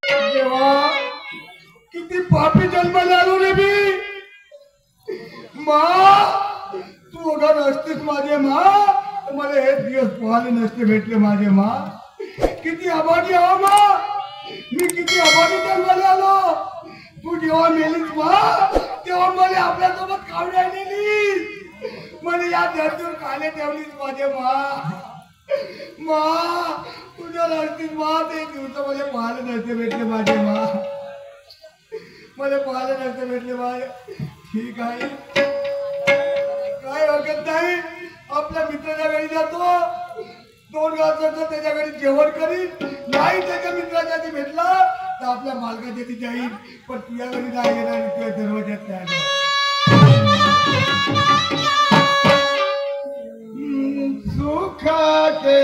देवा किती पापी जन्माला आलो रे मी मा तू अगर नसतीस माझे मा मला हे दिवस पाहायला नसते भेटले माझे मा किती अभागी आहो मा मी किती अभागी जन्माला आलो तू जेव्हा मेलीस मा तेव्हा मला आपल्यासोबत कावड्या नेलीस मला या धरतीवर खाले ठेवलीस माझे मा मा तुझ्या नसतीस मा ते दिवस मला पाहायला नसते भेटले माझे मा मला पाहायला नसते भेटले मा ठीक आहे काय हरकत नाही आपल्या मित्राच्या घरी जातो 2 घासाचं त्याच्या घरी जेवण करीन नाही त्याच्या मित्राच्या ती भेटला तर आपल्या मालकाच्या ती जाईल पण तुझ्या घरी नाही येणार तुझ्या दरवाज्यात नाही सुखाचे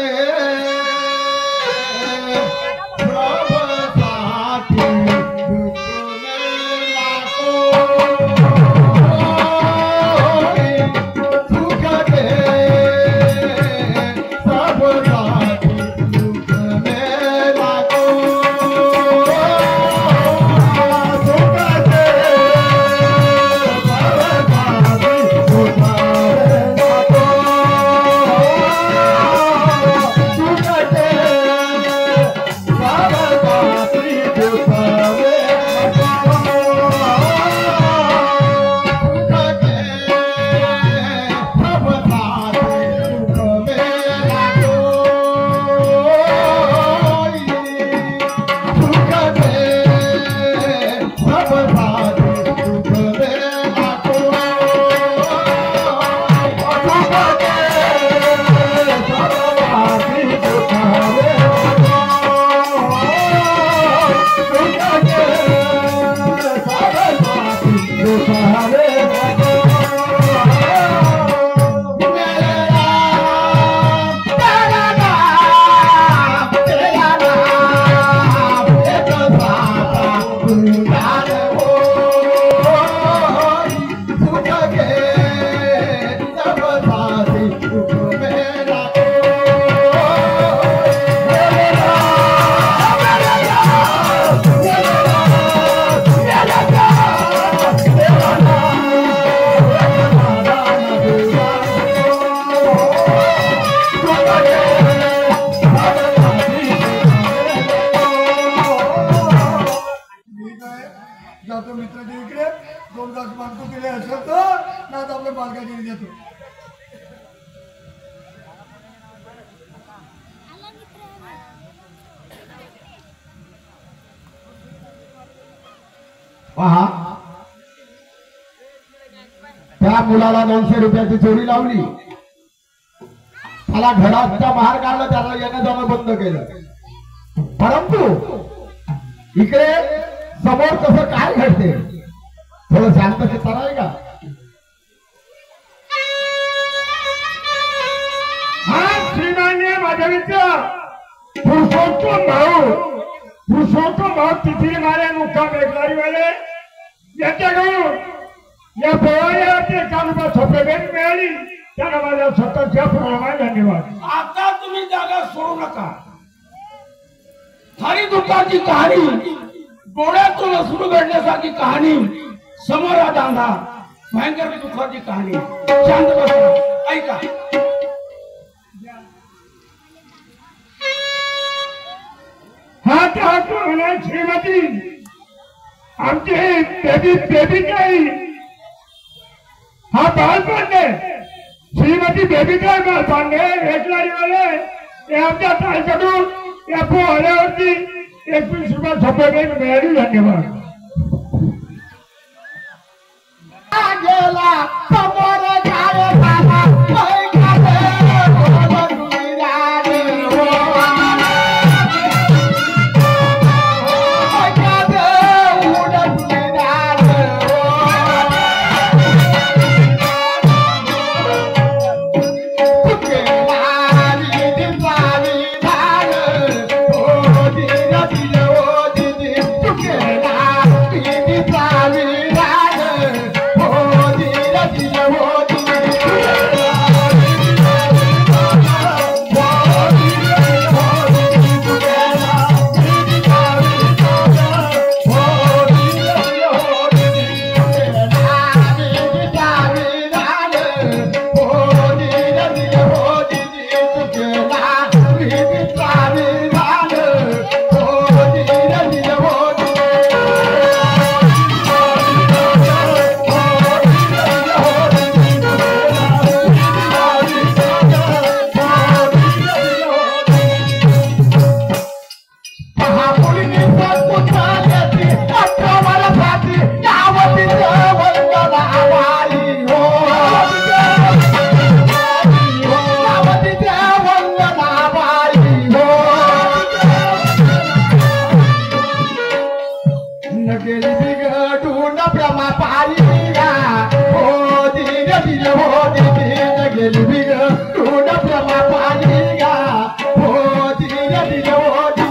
पहा त्या मुलाला 900 रुपयाची चोरी लावली त्याला घराच्या बाहेर काढलं त्याला येणं जाणं बंद केलं परंतु इकडे समोर कसं काय घडते थोडं शांत चित्तार आहे का हा श्रीमान्य माझ्या मित्र पुरुषोत्तम भाऊ तिथी मारे मुक्काम बेकारी वाले याच्याकडून या पोवाड्यावरती कानुबा सोपे भेट मिळाली त्यांना माझ्या स्वतःच्या प्रमाणे धन्यवाद आता तुम्ही जागा सोडू नका थारी दुपारची कहाणी डोळ्यातून सुरू घडण्यासारखी कहाणी समोर बांधा भयंकर दुःखाची कहाणी शांत बसा ऐका हा त्या म्हणा श्रीमती आमची बेबी काही हा बाल पांडे श्रीमती बेबीताई बाल पांडे वेटलारी वाले हे आमच्या ताईकडून या पोहल्यावरती 21 रुपये सोपे भेट मिळाली धन्यवाद Oh, उतरल्याची अठ्ठावन्नासाठी यावतीचं वंदना बाई हो यावतीचं वंदना बाई हो नगेली बिघडून प्रमा पाहिला हो दिल दिल हो दिल नगेली बिघडून प्रमा पाहिला हो दिल दिल हो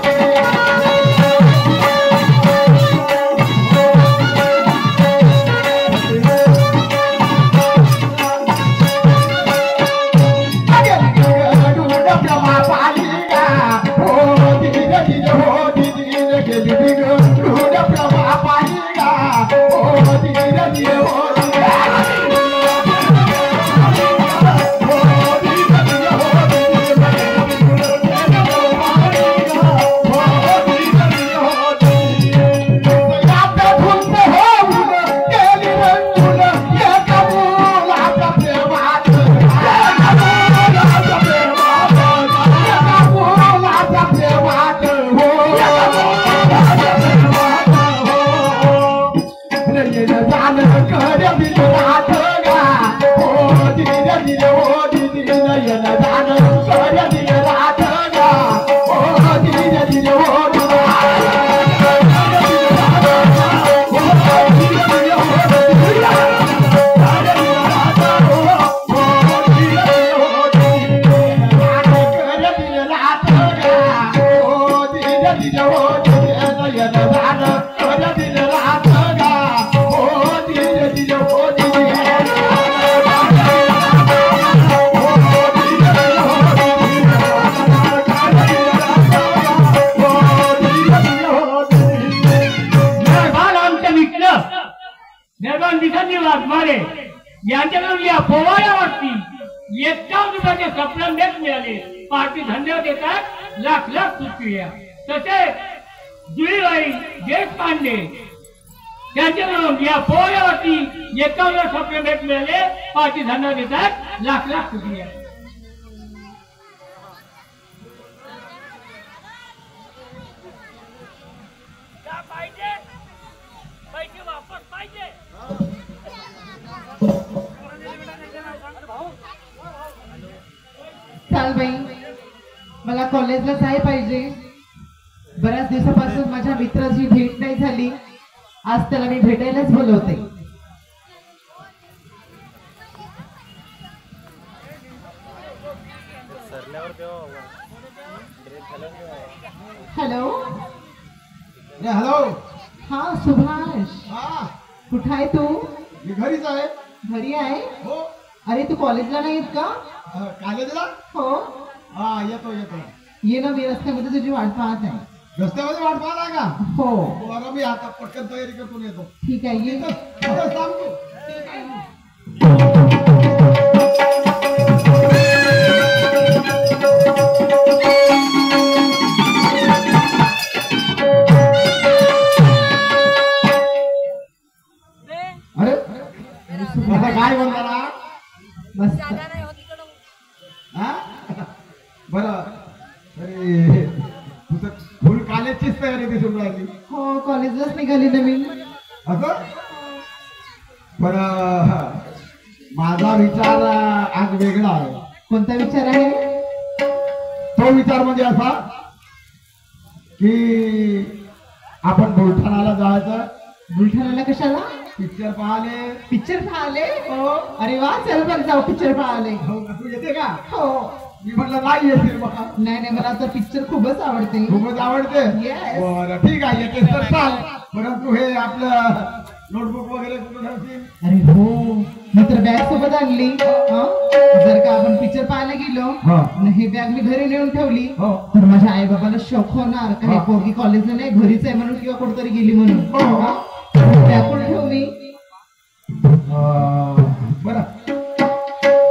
यांच्याकडून या पोवाड्यावरती एका दिवसाचे सप्लन देत मिळाले पार्टी धंद्यावर देतात लाख लाख रुपया तसेच जुळीबाई देशपांडे त्यांच्याकडून या पोवाड्यावरती एका दिवस सप्लन देत मिळाले पार्टी धंद्यावर देतात लाख लाख रुपया पैसे वापस पाहिजे चाल बाई मला कॉलेजला जाय पाहिजे बऱ्याच दिवसापासून माझ्या मित्राची भेट नाही झाली आज त्याला मी भेटायलाच बोलवते हॅलो हॅलो हा सुभाष हा कुठं आहे तू मी घरीच आहे घरी आहे हो अरे तू कॉलेजला नाही येत का कॉलेजला हो हा येतो येतो ये ना मी रस्त्यामध्ये तुझी वाट पाहत आहे रस्त्यामध्ये वाट पाहला का हो बरं मी आता पटकन तयारी करतो येतो ठीक आहे ये थोडं सांगतो अरे आता काय म्हणताना मस्त हा बरं अरे तुझं फुल कॉलेजचीच तयारी दिसून राहिली हो कॉलेजलाच निघाली नवीन असं बरं माझा विचार आज वेगळा आहे कोणता विचार आहे तो विचार म्हणजे असा की आपण बुलढाणाला जायचं बुलढाण्याला कशाला पिक्चर पाहाले पिक्चर पाहिले हो अरे वा चल बरं जाऊ पिक्चर पाहिले हो का? तू येते का हो मी म्हटलं नाही येते बघा नाही नाही मला तर पिक्चर खूपच आवडते खूपच आवडते Yes. बरं ठीक आहे येते तर चाल परंतु हे आपलं नोटबुक वगैरे कुठं ठेवशील अरे हो मी तर बॅग सोबत आणली हं? जर का आपण पिक्चर पाहायला गेलो हा. आणि ही बॅग मी घरी नेऊन ठेवली हो. तर माझ्या आई बाबाला शॉक होणार का हे हा. पोरगी कॉलेजला नाही घरीच आहे म्हणून किंवा कुठेतरी गेली म्हणून हो. हं? बॅग कुठे ठेवू मी बरं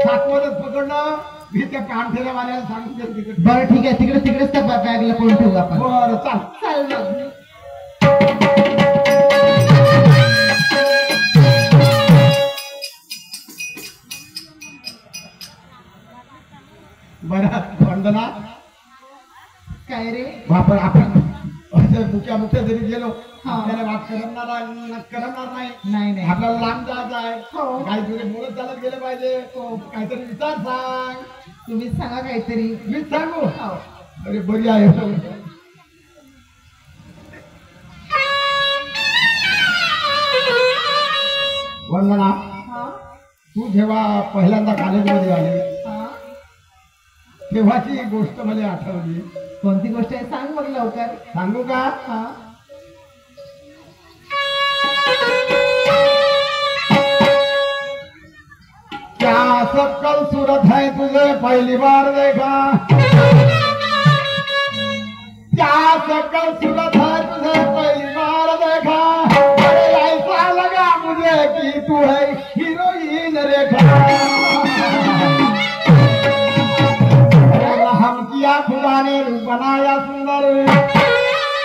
सातमध्येच पकडलं मी त्या कामठेल्यावाल्याला सांगून देतो तिकडे बरं ठीक आहे तिकडेच त्या बॅगला कोण ठेवू आपण बरं चाल चाल मग बरं वंदना काय रे आपण असं बुक्या आमच्या जरी गेलो हा. आपल्याला वाट करमणार नाही नाही नाही आपल्याला लांब जायचं आहे हो. काहीतरी बोलत चालत गेलं पाहिजे काहीतरी विचार सांग तुम्हीच सांगा काहीतरी मीच सांगू हो. अरे बरी आहे वंदना हा तू जेव्हा पहिल्यांदा कॉलेजमध्ये आली हा तेव्हाची गोष्ट मला आठवली कोणती गोष्ट आहे सांग मग लवकर सांगू का हा क्या सकल सूरत है तुझे पहली बार देखा क्या सकल सूरत है तुझे पहली बार देखा अरे ऐसा लगा मुझे कि तू है हीरोइन रेखा रहम किया खुदा ने रूप बनाया सुंदर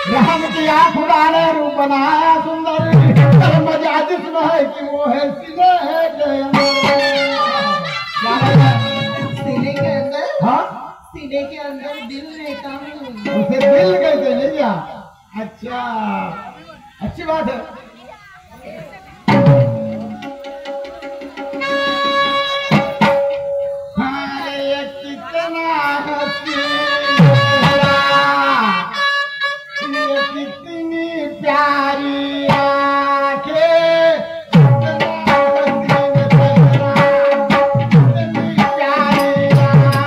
रहम किया खुदा ने रूप बनाया सुंदर अरे मजा जिसमें है कि वो है सीने है के अंदर सीने के अंदर हाँ सीने के अंदर दिल लेता हूँ उसे दिल कहते नहीं क्या अच्छा अच्छी बात है हाँ, ये कितना हसीन ये कितनी प्यारी आंखें कितना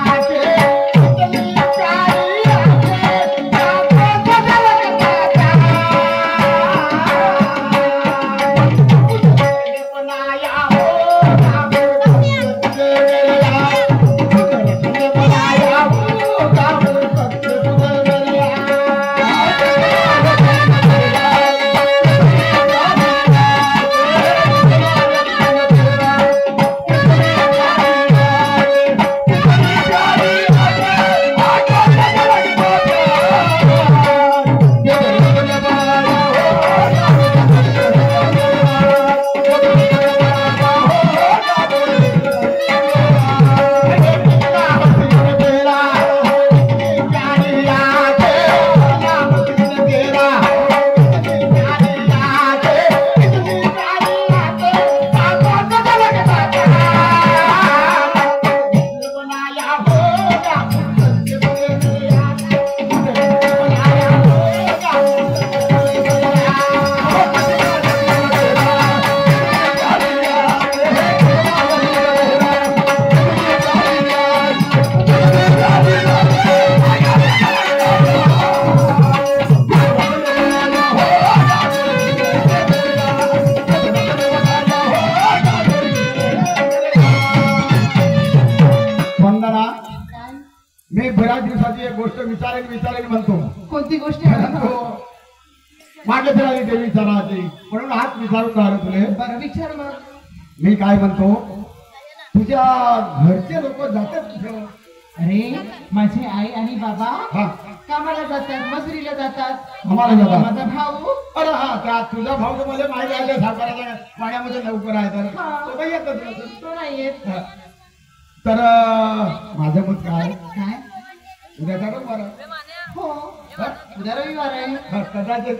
हसीन चेहरा कितनी प्यारी आंखें कितनी प्यारी आंखें आपको कैसा लगता है बनाया होगा बनाया होगा मी बऱ्याच दिवसाची एक गोष्ट विचारेन म्हणतो कोणती गोष्ट आहे म्हणतो मागे फिरायला ते विचारायची म्हणून हात विचारून राहिलो तुले बरं विचार मग मी काय म्हणतो तुझ्या घरचे लोक जातात कुठे अरे माझे आई आणि बाबा हा कामाला जातात मजुरीला जातात कामाला जातात. माझा भाऊ अरे हा त्या तुझा भाऊ तर मला माहिती आहे साताऱ्याच्या पाण्यामध्ये लवकर आहे तर हा. तो काही येतच नसेल. तो नाही येत हा. तर माझं मत काय काय उद्या जातो बरं हो हा? उद्या रविवार आहे हा, कदाचित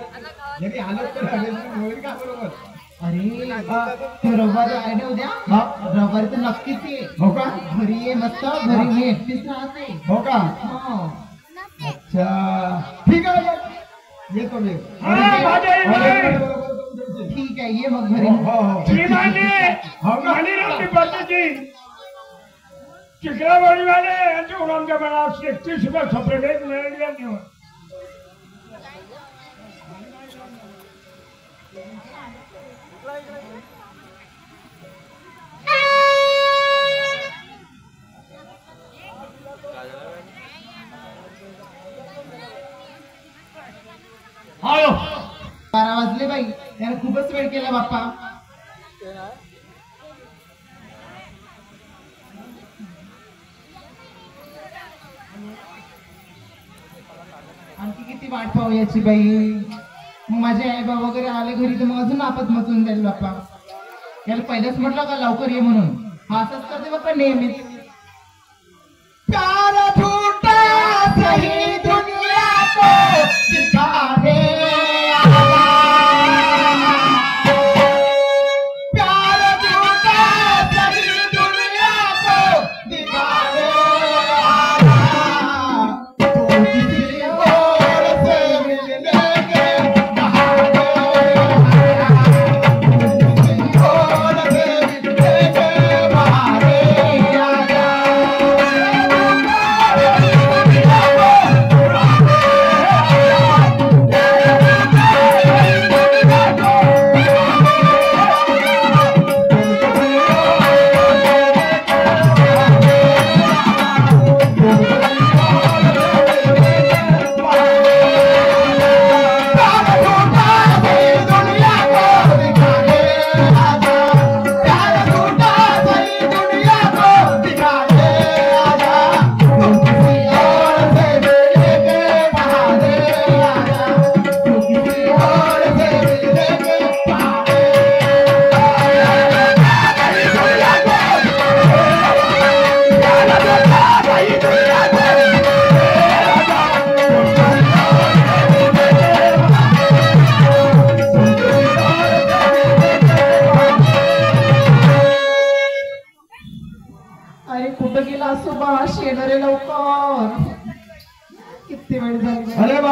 जरी आलं तर होईल का बरोबर अरे तो रविवार आहे ना उद्या हा रविवारी तर नक्कीच ये हो का घरी ये मस्त घरी मी एकटीच राहते हो का हो अच्छा ठीक आहे मग. येतो मी हा, माझ्या आई बाई. ठीक आहे ये मग घरी हो हो श्रीमाने हो का? माणिरावची पद्धती चिखलावाडीवाले यांच्याकडून आमच्या मला 31 रुपये सप्रेट मिळालेल्या निवड हॅलो 12 वाजले बाई त्याने खूपच वेळ केला बाप्पा आणखी किती वाट पाहू याची बाई मग माझे आई बाबा वगैरे आले घरी तर मग अजून आपत मचून जाईल बाप्पा याला पहिलेच म्हटलं का लवकर ये म्हणून हा असंच करते बाप्पा नेहमीच प्यार झूठा सही दुनिया को दिखा दे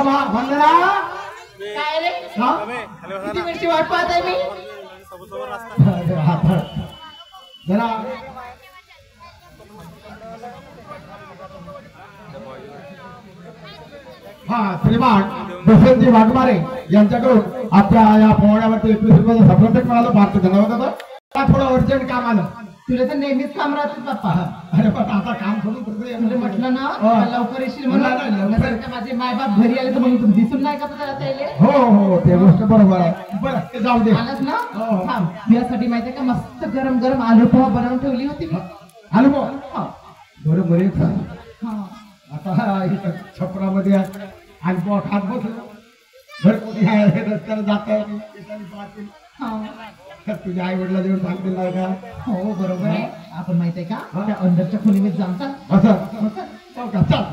मा वंदना काय रे हा? किती वेळची वाट पाहत आहे मी जरा हा श्रीमान दशरथजी वाघमारे यांच्याकडून आपल्या या पोहण्यावरती 21 रुपयाचं सफरचंद मिळालं. फार धन्यवाद दादा. मला थोडं अर्जंट काम आलं. तुला तर नेहमीच काम राहते बाप्पा अरे पण आता काम सोडून तुझं म्हणजे म्हटलं ना हा. का लवकर येशील म्हणून नाही, नाही, लवकर. नंतर का माझे मायबाप घरी आले तर मग तू दिसून नाही का तुला आता यायले? हो हो ते गोष्ट बरोबर आहे. बरं ते जाऊ दे. आलास ना हो. थांब तुझ्यासाठी माहितीये का मस्त गरम गरम आलू पोहा बनवून ठेवली होती मी आलो मग हा. बरोबर आहे का? हा. आता इथं छपरामध्ये आणि बुवा खात बसलो. घरपोटी आहे रस्त्याला जाता हा. तुझ्या आई वडिला जेवण सांगतील नाही का? हो बरोबर आहे आपण माहितीये का त्या अंदरच्या खोलीमध्ये जाऊन चाल. असं हो, चल. हो का? चल.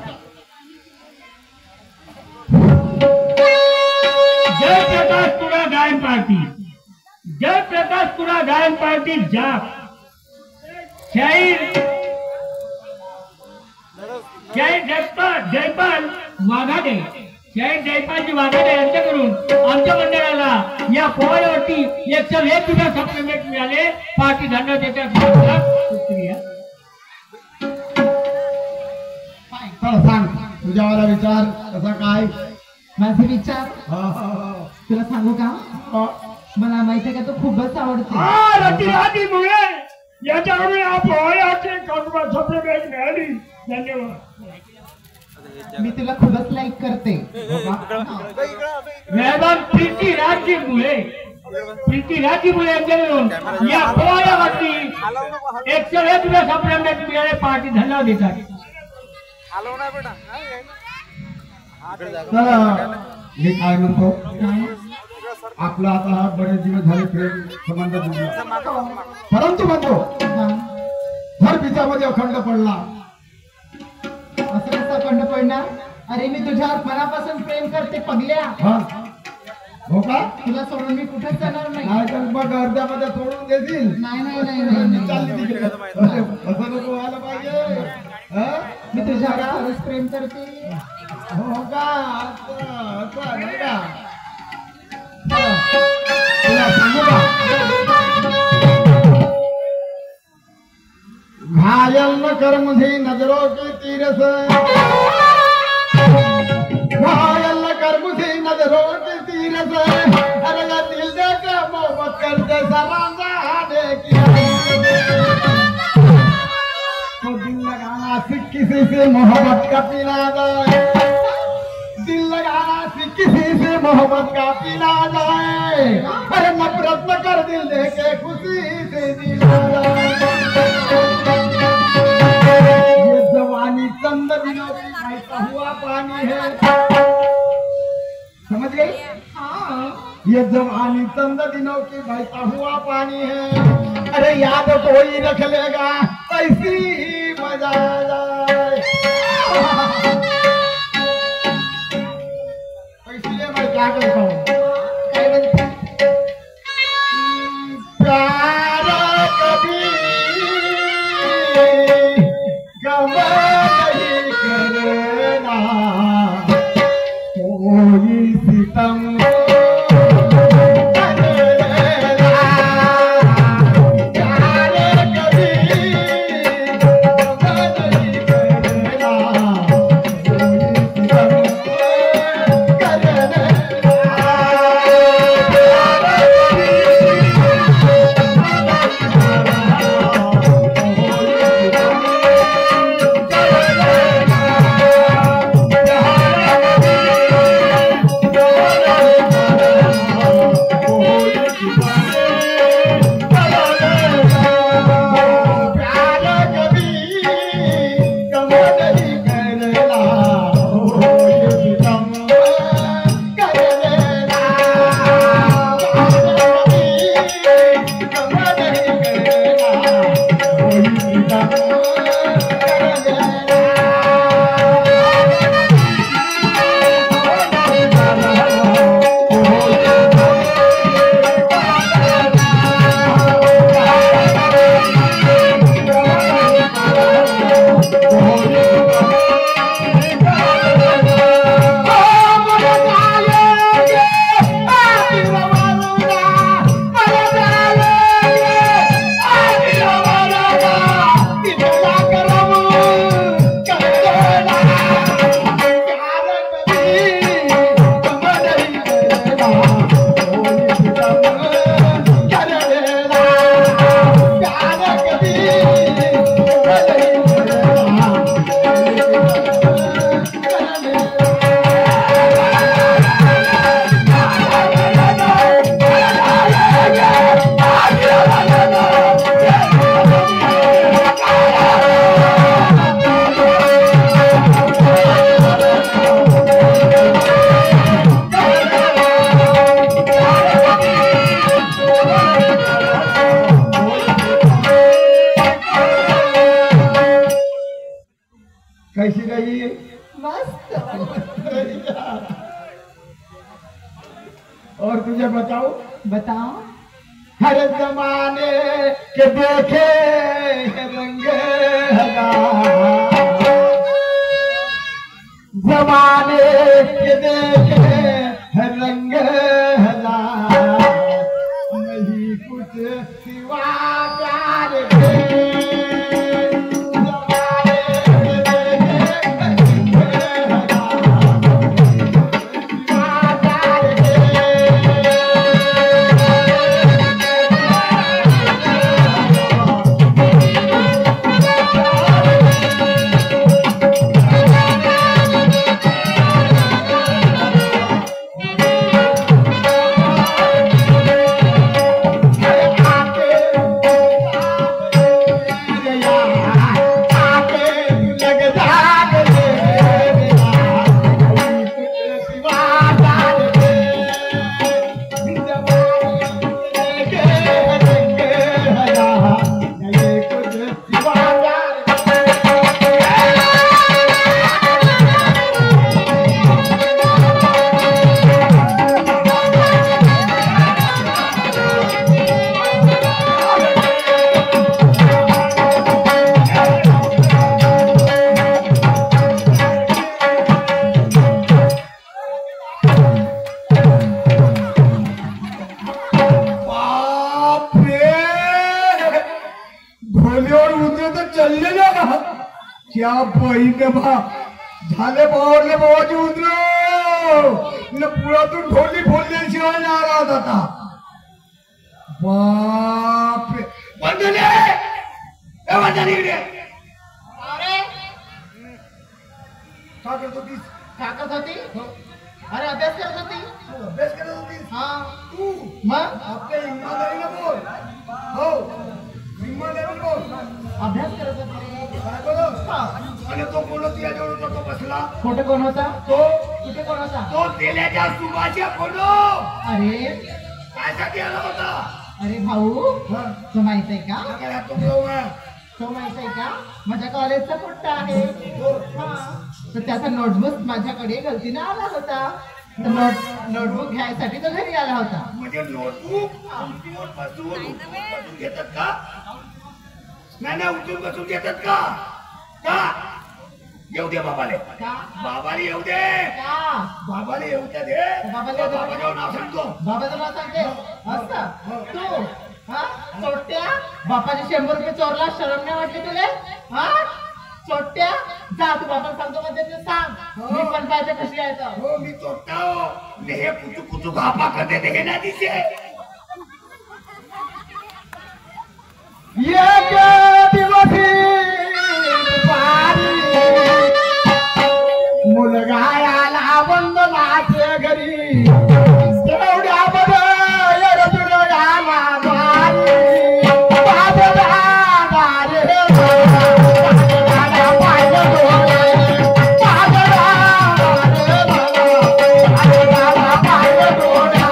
जय प्रकाश पुरा गायन पार्टी, जय प्रकाश पुरा गायन पार्टी जाप शाहीर जयपाल वाघाडे, शाहीर जयपालजी वाघाडे यांच्याकडून आमच्या मंडळाला या पोहण्यावरती 101 रुपये सप्लिमेंट मिळाले. पार्टी धन्यवाद देतात. शुक्रिया. चल सांग तुझ्यावाला विचार कसा काय? माझे विचार हा, हा, हा. तुला सांगू का हा. मला माहितीये का तो खूपच आवडते रातीमुळे याच्यावरून या पोहण्याची सप्लिमेंट मिळाली. धन्यवाद. मी तुला खूपच लाईक करते मॅडम प्रीती राजीमुळे यांच्याकडून या पोहण्यावरती 101 रुपये सप्लिमेंट मिळाले. पार्टी धन्यवाद देतात. चला मी काय म्हणतो आपला आता बरेच दिवस झाले प्रेम संबंध जुळला. परंतु म्हणतो जर पिचामध्ये अखंड पडला असं कसं खंड पडणार? अरे मी तुझ्यावर मनापासून प्रेम करते पगल्या. हा हो का? तुला सोडून मी कुठेच जाणार नाही. नाही तर मग अर्ध्यामध्ये सोडून देतील. नाही नाही नाही नाही, नाही. चालली तिकडे. असं नको व्हायला पाहिजे. हा? मी तुझ्यावर खरंच प्रेम करते. हो का? असं नाही का? चला, तुला सांगू का? घायल न कर मुझे नजरों की तीर से, घायल न कर मुझे नजरों की तीर से, अरे ये दिल दे के मोहब्बत कर दे सरांगा दे किया तो दिल लगाना सीख किसी से मोहब्बत का पीना जाए, दिल लगाना सीख किसी से मोहब्बत का पीना जाए, अरे नफरत न कर दिल दे के खुशी से जीना जाए। ये जवानी चंद दिनों की बहता हुआ पानी है, समझ गई? ये जवानी चंद दिनों की बहता हुआ पानी है, अरे याद कोई रख लेगा ऐसी मजा जाए। इसलिए मैं क्या करता हूँ प्यार कभी गम नहीं करना, कोई सितम कैसी रही? मस्त. और तुझे बताओ, बताओ. हर जमाने के देखे रंग हजार, जमाने के देखे रंग हजार, नहीं कुछ सिवा प्यार के. जमाने के देखे रंग हजार, सिवा प्यार के. क्या बहीण बा झाले बावरले बाबाची उतरव पुरातून ढोली फोडल्याशिवाय नाराज आता. बापरे वंदने ए वंदने इकडे अरे का करत होतीस? काय करत होती? अरे अभ्यास करत होती. अभ्यास करत होतीस? हा. तू मग आपल्या इमानदारीला बोल. हो इमानदारीला बोल. अभ्यास करत होती. काय बोल? आणि तो कोण तुझ्याजवळ होता तो बसला? कुठे कोण होता? तो कुठे कोण होता? तो तेल्याच्या सुबाच्या फोटो अरे कायसाठी आला होता? अरे भाऊ, हा. तो माहित आहे का? सगळ्या तो भाऊ आहे. तो माहित आहे का? माझ्या कॉलेजचा पुट्टा आहे. हो. हा. तर त्याचा नोटबुक माझ्याकडे गलतीने आला होता. तर नोटबुक घ्यायसाठी तो घरी आला होता. म्हणजे नोटबुक उठून बसून घेतात का? नाही उठून बसून घेतात का? का येऊ दे बाबाले. का? बाबाले येऊ दे. का? बाबाले येऊ दे दे. बाबाला येऊ दे. बाबाचं नाव सांगतो. बाबाचं नाव सांगते. असं तू हा चोट्या बापाचे 100 रुपये चोरला, शरम नाही वाटली तुला? हा चोट्या, जा तू बापाला सांगतो मध्ये ते सांग. मी पण पाहिजे कशी आहे तर. हो मी चोट्टा हो. हे कुचू कुचू घापा करते ते ना दिसे. एक दिवशी दुपारी मुलगा आला वंदनाच्या घरी. तेवढ्यामध्ये येडबिड आला बारी. बाजला रे बाजला पाहिलं डोळे. बाजला रे बाजला पाहिलं डोळे.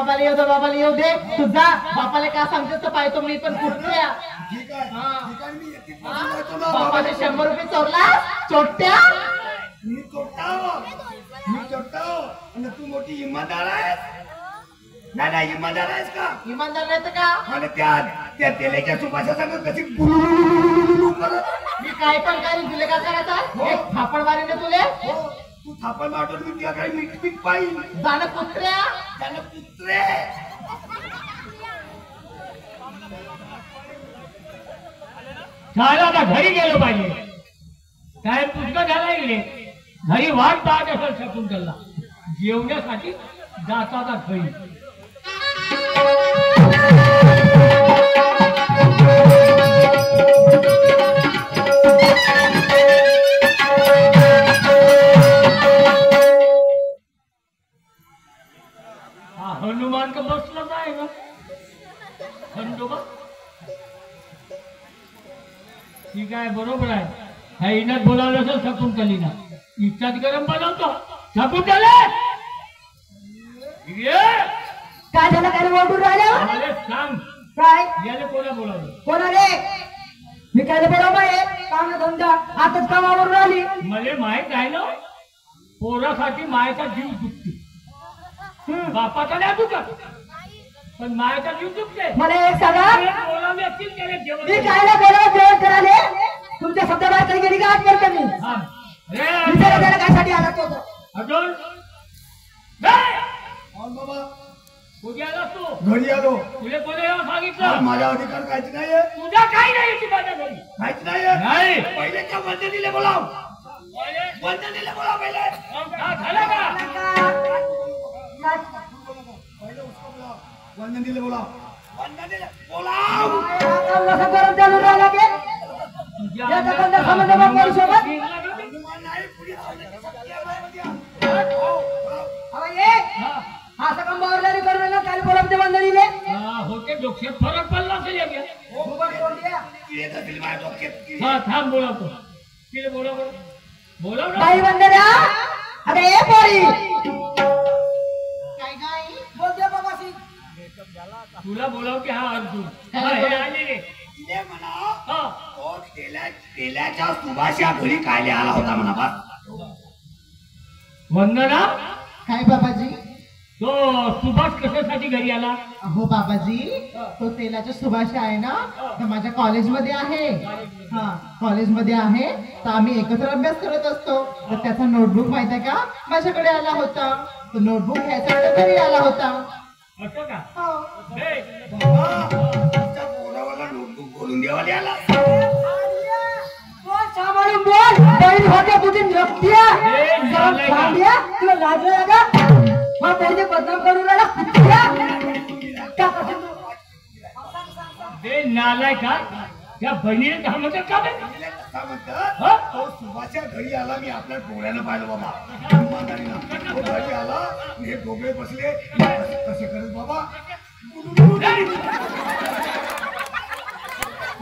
बाबाला येऊ दे तुझा बापाला काय सांगतेस तर पाहतो मी पण कुठल्या ठीक आहे ठीक आहे, मी एकटीच बसून राहतो ना. बापाने 100 रुपये चोरला चोट्या मी चोरतो आणि तू मोठी इमानदार आहेस. नाही इमानदार आहेस का? इमानदार नाही तर का आणि त्या तेलाच्या सुपाशा सांगत कशी बुलुलुलुलुलुलुलु करत. मी काय पण काही तुले काय करायचा एक थापड मारीने तुले हो, तू थापण मारतो मी तुला काही मीठ पीठ पाहिजे जाणं कुत्र्या त्यानं कुत्रे. झालं आता घरी गेलो पाहिजे. काय पुष्कळ झाला गेले घरी वाट पाहत असेल शकुंतला जेवण्यासाठी जाता घरी. हा हनुमान का बसलाच आहे ना खंडोबा. ठीक आहे बरोबर आहे. ह्या इनात बोलावलं असेल शकुंतलीना इच्छात गरम बनवतो. शकुंतले ये काय झालं काय ओरडून राहिलं मला सांग काय याला कोणा बोलावलं. कोणा रे मी काय बरोबर आहे काम धंदा आताच कामावरून आली मला माहित आहे ना पोरासाठी मायचा जीव दुखते. बापाचा नाही दुखत पण मायचा जीव दुखते. मला एक सांगा बोलावले असतील त्याला जेवण मी कायला बोलावं जेवण करायला तुमच्या शब्दाबाहेर काही गेली का आज करतो मी हा. रे, विचारा त्याला कायसाठी आला तो अजून रे, हो बाबा कुठे आलास तू. घरी आलो. तुला कोणी येऊन आज सांगितलं माझा अधिकार काहीच नाहीये तुझा काही नाही ती माझ्या घरी काहीच नाहीये. नाही. पहिले त्या वंदनीला बोलाव. पहिले वंदनीला बोलाव पहिले. झालं का पहिले उसको बोलाव. वंदनीला बोलाव. वंदनीला बोलाव. कसं करून चालू राहिला की तुझ्या याचा बंद समज मग सोबत हनुमान नाही पुढे हो, अहो ये हा सकम बावरलारी करू नका काय बोलत ते बंदरीले होते डोक्यात फरक पडला असेल या घ्या. येत असेल माझ्या डोक्यात. हा थांब बोलावतो तिला बोलाव बोलाव ना. बाई बंदऱ्या अरे ए पोरी काय काय बोलते बाबाशी तुला बोलाव की हा अर्जुन हा, हे आले रे. तिने म्हणा हा तो तेलाच्या सुभाषा घरी काय आला होता म्हणा बा. वंदना काय बाबाजी तो सुभाष कशासाठी घरी आला. हो बाबाजी तो तेलाचा सुभाष आहे ना तो माझ्या कॉलेजमध्ये आहे. हा कॉलेजमध्ये आहे तर आम्ही एकत्र अभ्यास करत असतो तर त्याचा नोटबुक माहित आहे का माझ्याकडे आला होता. तो नोटबुक घ्यायचा घरी आला होता. असं का हो. हे, बाबा, तुमच्या पोरावाला नोटबुक बोलून द्यावाला आला. बोल सांभाळून बोल बहीण होते तुझी नक्तिया ए, झालंय का? तुला लाज नाही का मग पोरीचे बदनाम करून राहिला कुत्र्या. का कसं तू? ते नालाय का त्या बहिणीने का म्हणतात का बे? तिला कसा म्हणतात? हा? तो सुभाषच्या घरी आला मी आपल्या डोळ्यानं पाहिलं बाबा. इमानदारीनं. तो घरी आला हे दोघे बसले कसे करत बाबा.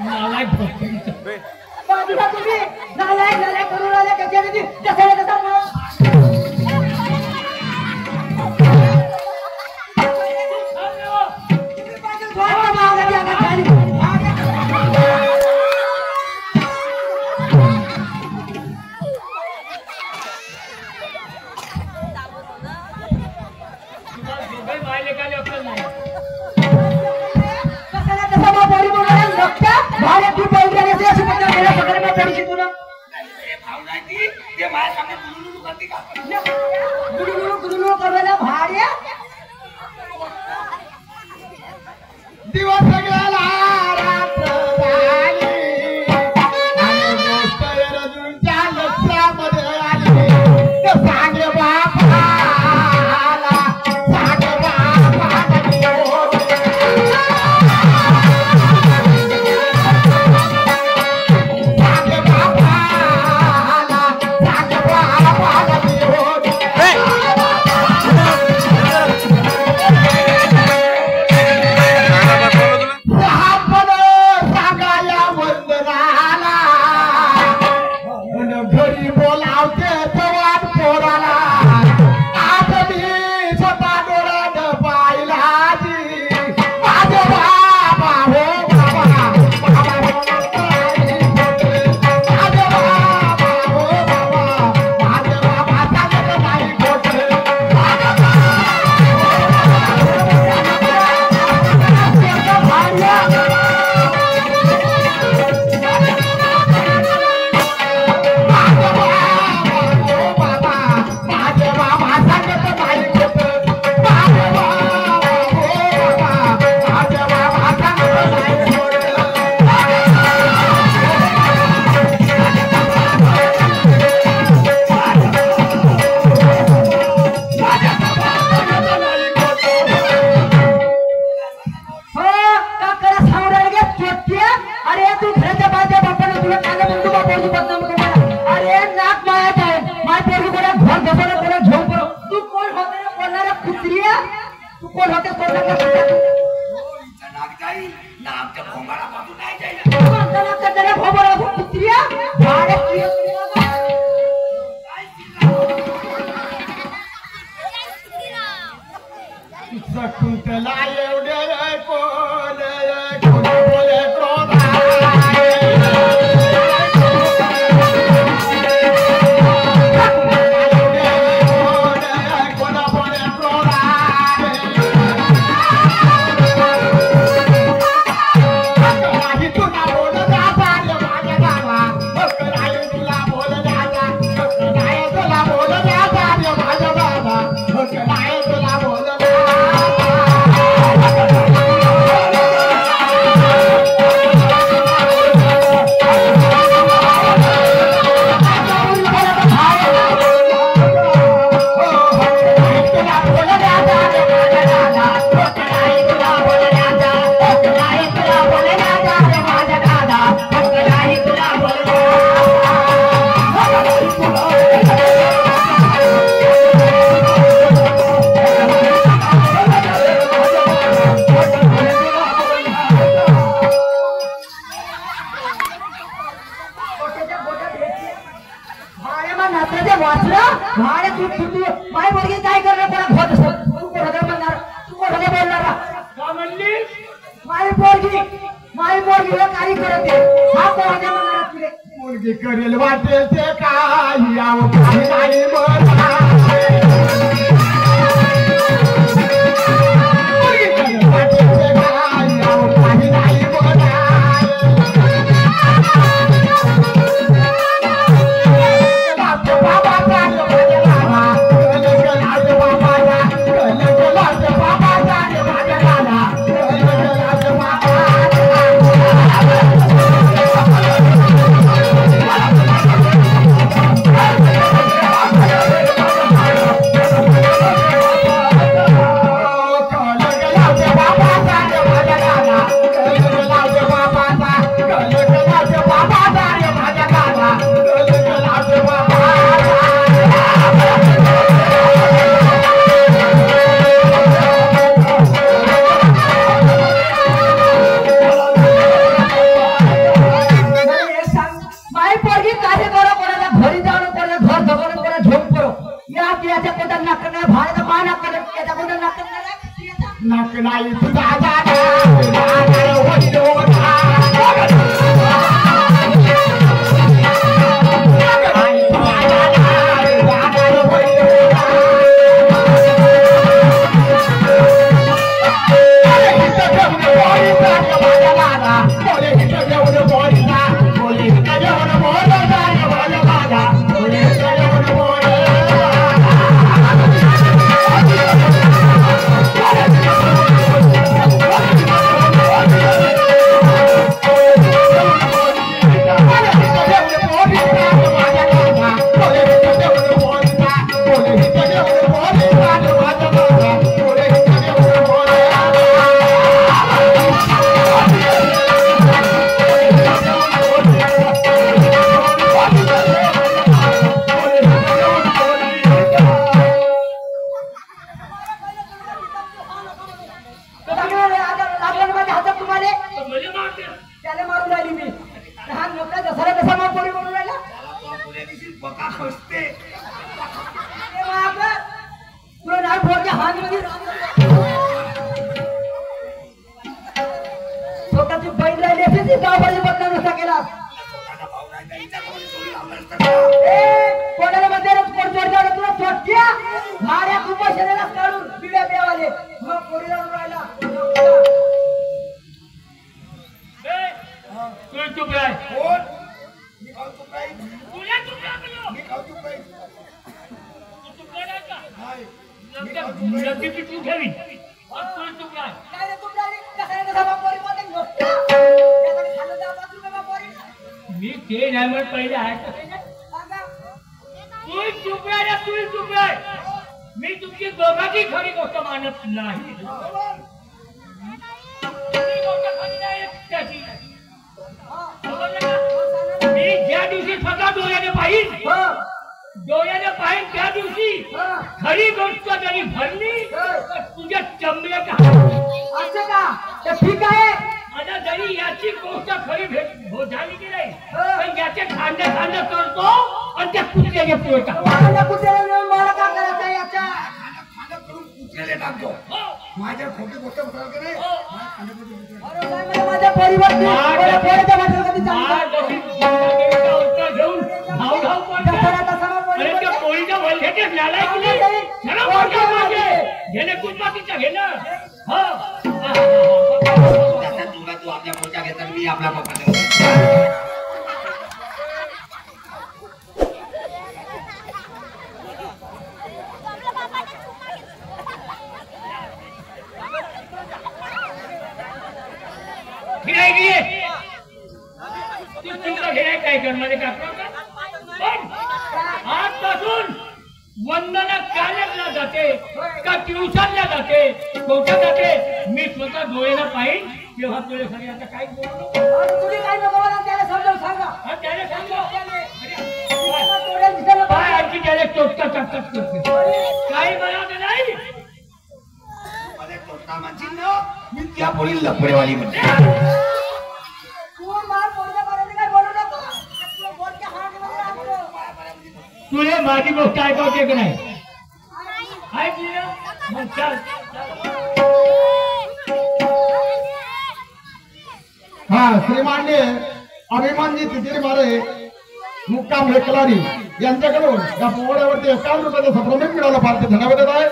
नालाय भोसडीचा. बाजूला तुम्ही नालायक करून राहिला कशा कधी जसा तसा बोल. तुम्हाला दोघंही मायले काय अक्कल नाही. हे भाव नाही ती. ते माझ्या सामने गुलुलुलु करते का? दिवस गेला रात्र झाली आणि गोष्ट रजूंच्या लक्षामध्ये आली. तर सांगे बापाला सांगे बापाला निरोप. सांगे बापाला सांगे बापाला निरोप. अरे नाक मायात आहे माय पोरगी कोणा घर बसवलं कोणा झोप तू कोण होते रे बोलणारा कुत्रिया तू कोण होते बोलणारा कुत्रिया शकुंतला एवढे कोण बोले क्रोधा करेल वाटेल ते काही यावं काही नाही नाक नाही तुझा मी तुमची दोघांची खरी गोष्ट मानत नाही. मी ज्या दिवशी स्वतः डोळ्याने पाहिजे डोळ्याने पाहिजे त्या दिवशी खरी गोष्ट जरी भरली तर तुझ्या चमड्यात असं का ते ठीक आहे आता जरी याची गोष्ट खरी झाली की नाही तर याचे खांदे खांदे करतो आणि त्या कुत्र्याने पोटा मला कुठे मला काय करायचं आहे याच्या कुत्र्याला टाकतो माझ्या खोटी गोष्ट बसाल का नाही अरे काय मला माझ्या परिवाराची मला पोराच्या वाटेल कधी घेऊन धाव धाव पडतो अरे त्या पोळीच्या वल्ह्याचे नालाय की नाही चला मोठ्या मागे घेणे कुटुंबातीच्या घेणं तू आपल्या मोठ्या घेतात मी आपला पप्पा काय करणारे का आजपासून वंदना कालेजला जाते का ट्युशनला जाते कोठे जाते मी स्वतः डोळ्याला पाहिजे तेव्हा तुला सगळे आता काय बोलू तुम्ही काय नको मला त्याला समजावून सांगा त्याला सांगतो डोळ्यात दिसायला काय आणखी त्याला चोटका चटकाच करते काही बनवते नाही मी त्या पोळी लपडेवाली म्हणते तू मार पोरच्या बाळाने काय बोलू नको आपल्या बोलच्या हातामध्ये आणतो तुला माझी गोष्ट ऐकवते की नाही ऐकली ना मग चल हा श्रीमान्य अभिमानजी तिथे मारे मुक्काम हेकलारी यांच्याकडून या पोहड्यावरती 51 रुपयाचा सप्लिमेंट मिळाला फार ते धन्यवाद आहे.